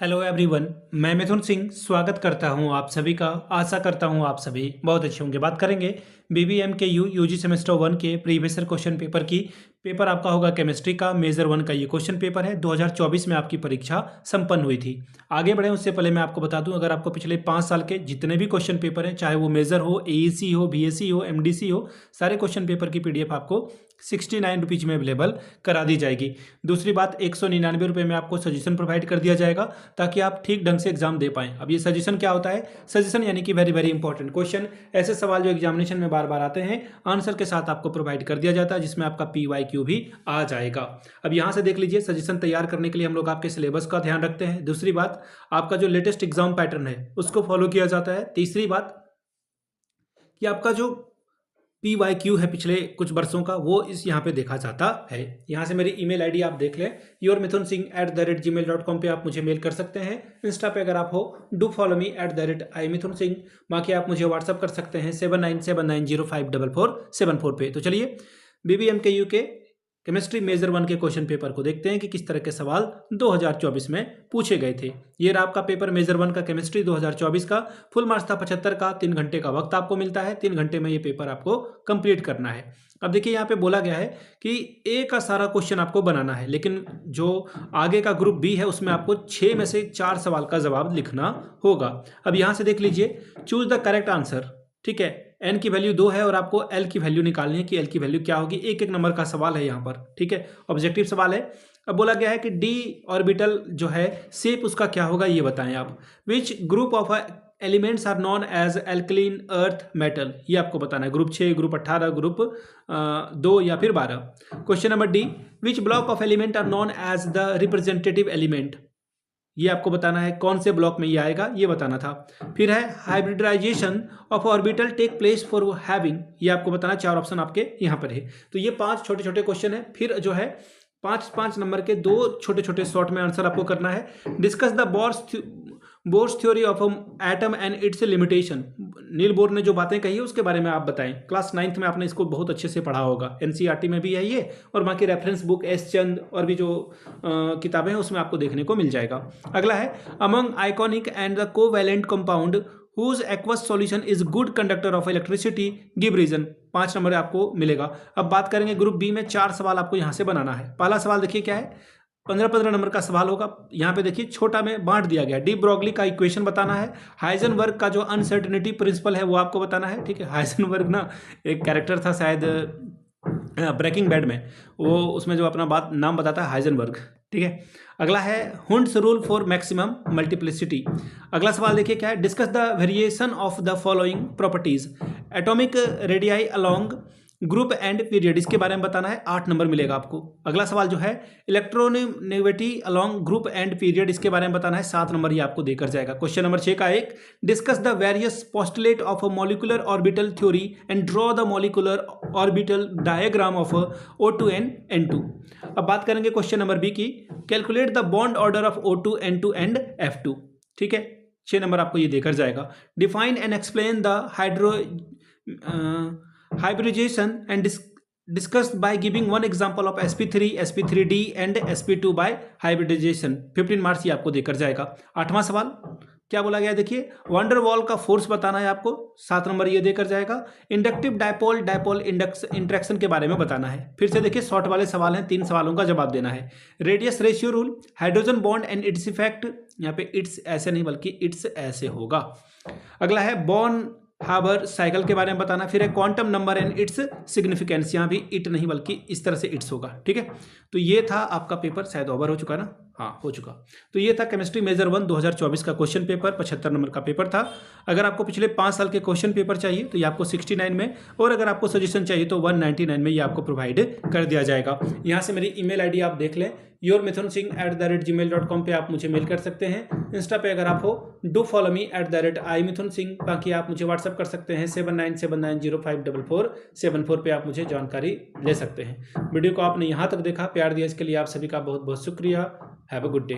Hello everyone, मैं मिथुन सिंह स्वागत करता हूं आप सभी का। आशा करता हूं आप सभी बहुत अच्छे होंगे। बात करेंगे बीबीएम के यूजी सेमेस्टर 1 के प्रीवियस ईयर क्वेश्चन पेपर की। पेपर आपका होगा केमिस्ट्री का, मेजर 1 का ये क्वेश्चन पेपर है। 2024 में आपकी परीक्षा संपन्न हुई थी। आगे बढ़े उससे पहले मैं आपको बता दूं, अगर आपको पिछले 5 साल के जितने भी क्वेश्चन पेपर हैं, चाहे वो मेजर हो, एईसी हो, बीएससी हो, एमडीसी हो, सारे क्वेश्चन पेपर की पीडीएफ आपको 69 रुपीज़ में अवेलेबल करा दी जाएगी। दूसरी बात, 199 रुपये में आपको सजेशन प्रोवाइड कर दिया जाएगा ताकि आप ठीक ढंग से एग्जाम दे पाएं। अब ये सजेशन क्या होता है? सजेशन यानी कि वेरी वेरी इंपॉर्टेंट क्वेश्चन, ऐसे सवाल जो एग्जामिनेशन में बार बार आते हैं, आंसर के साथ आपको प्रोवाइड कर दिया जाता है, जिसमें आपका PYQ भी आ जाएगा। अब यहाँ से देख लीजिए, सजेशन तैयार करने के लिए हम लोग आपके सिलेबस का ध्यान रखते हैं। दूसरी बात, आपका जो लेटेस्ट एग्जाम पैटर्न है उसको फॉलो किया जाता है। तीसरी बात कि आपका जो PYQ है पिछले कुछ वर्षों का, वो इस यहाँ पे देखा जाता है। यहाँ से मेरी ईमेल आईडी आप देख लें, yourmithunsingh@gmail.com पे आप मुझे मेल कर सकते हैं। इंस्टा पे अगर आप हो, डू फॉलो मी @imithunsingh। बाकी आप मुझे व्हाट्सअप कर सकते हैं 7979054474 पे। तो चलिए BBM के UK केमिस्ट्री मेजर 1 के क्वेश्चन पेपर को देखते हैं कि किस तरह के सवाल 2024 में पूछे गए थे। ये रहा आपका पेपर मेजर 1 का केमिस्ट्री 2024 का। फुल मार्क्स था 75 का। 3 घंटे का वक्त आपको मिलता है। 3 घंटे में ये पेपर आपको कंप्लीट करना है। अब देखिए, यहाँ पे बोला गया है कि ए का सारा क्वेश्चन आपको बनाना है, लेकिन जो आगे का ग्रुप बी है उसमें आपको 6 में से 4 सवाल का जवाब लिखना होगा। अब यहाँ से देख लीजिए, चूज द करेक्ट आंसर। ठीक है, एन की वैल्यू 2 है और आपको एल की वैल्यू निकालनी है कि एल की वैल्यू क्या होगी। एक एक नंबर का सवाल है यहाँ पर। ठीक है, ऑब्जेक्टिव सवाल है। अब बोला गया है कि डी ऑर्बिटल जो है शेप उसका क्या होगा, ये बताएं आप। Which group of elements are known as alkaline earth metal, ये आपको बताना है। ग्रुप 6, ग्रुप 18, ग्रुप 2 या फिर 12। Question number D, which block of element are known as the representative element, ये आपको बताना है। कौन से ब्लॉक में ये आएगा, ये बताना था। फिर है hybridization of orbital take place for having, ये आपको बताना। 4 ऑप्शन आपके यहाँ पर है। तो ये 5 छोटे छोटे क्वेश्चन है। फिर जो है 5 नंबर के 2 छोटे छोटे शॉर्ट में आंसर आपको करना है। Discuss the bourse theory of atom and it's limitation, Niels Bohr ने जो बातें कही है उसके बारे में आप बताएं। क्लास 9th में आपने इसको बहुत अच्छे से पढ़ा होगा। NCERT में भी है ये, और बाकी रेफरेंस बुक एस चंद और भी जो किताबें हैं उसमें आपको देखने को मिल जाएगा। अगला है among ionic and the covalent compound whose aqueous solution is good conductor of electricity, give reason. 5 number आपको मिलेगा। अब बात करेंगे ग्रुप बी में, 4 सवाल आपको यहाँ से बनाना है। पहला सवाल देखिए क्या है, 15 नंबर का सवाल होगा। यहाँ पे देखिए छोटा में बांट दिया गया। डी ब्रॉगली का इक्वेशन बताना है। हाइजेनबर्ग का जो अनसर्टेनिटी प्रिंसिपल है वो आपको बताना है। ठीक है, हाइजेनबर्ग ना एक कैरेक्टर था शायद ब्रेकिंग बैड में, वो उसमें जो अपना बात नाम बताता है हाइजेनबर्ग। ठीक है, अगला है Hund's rule for maximum multiplicity. अगला सवाल देखिए क्या है, discuss the variation of the following properties, atomic radii along group and period, इसके बारे में बताना है। 8 नंबर मिलेगा आपको। अगला सवाल जो है electronegativity along group and period, इसके बारे में बताना है। 7 नंबर ये आपको देकर जाएगा। क्वेश्चन नंबर 6 का एक, discuss the various postulate of a molecular orbital theory and draw the molecular orbital diagram of O2 and N2। अब बात करेंगे क्वेश्चन नंबर बी की, calculate the bond order of O2 N2 and F2। ठीक है, 6 number आपको ये देकर जाएगा। Define and explain the hybridization and discussed by giving one example of sp3, sp3d and sp2 by hybridization। 15 marks ये आपको देकर जाएगा। 8वां सवाल क्या बोला गया देखिए, वंडर वॉल का फोर्स बताना है आपको। 7 नंबर ये देकर जाएगा। इंडक्टिव डायपोल डायपोल इंट्रैक्शन के बारे में बताना है। फिर से देखिए शॉर्ट वाले सवाल हैं, 3 सवालों का जवाब देना है। Radius ratio rule, hydrogen bond and its effect, यहाँ पे इट्स ऐसे नहीं बल्कि इट्स ऐसे होगा। अगला है बॉर्न हाबर साइकिल के बारे में बताना। फिर है quantum number and its significance, यहाँ भी इट नहीं बल्कि इस तरह से इट्स होगा। ठीक है, तो ये था आपका पेपर। शायद ओवर हो चुका ना? हाँ, हो चुका। तो ये था केमिस्ट्री मेजर 1 2024 का क्वेश्चन पेपर। 75 नंबर का पेपर था। अगर आपको पिछले 5 साल के क्वेश्चन पेपर चाहिए तो ये आपको 69 में, और अगर आपको सजेशन चाहिए तो 199 में ये आपको प्रोवाइड कर दिया जाएगा। यहाँ से मेरी ईमेल आईडी आप देख लें, yourmithunsingh@gmail.com पे आप मुझे मेल कर सकते हैं। इंस्टा पे अगर आप हो, डू फॉलो मी @imithunsingh। बाकी आप मुझे व्हाट्सअप कर सकते हैं 7979054474 पे आप मुझे जानकारी ले सकते हैं। वीडियो को आपने यहाँ तक देखा, प्यार दिया, इसके लिए आप सभी का बहुत बहुत शुक्रिया। Have a good day.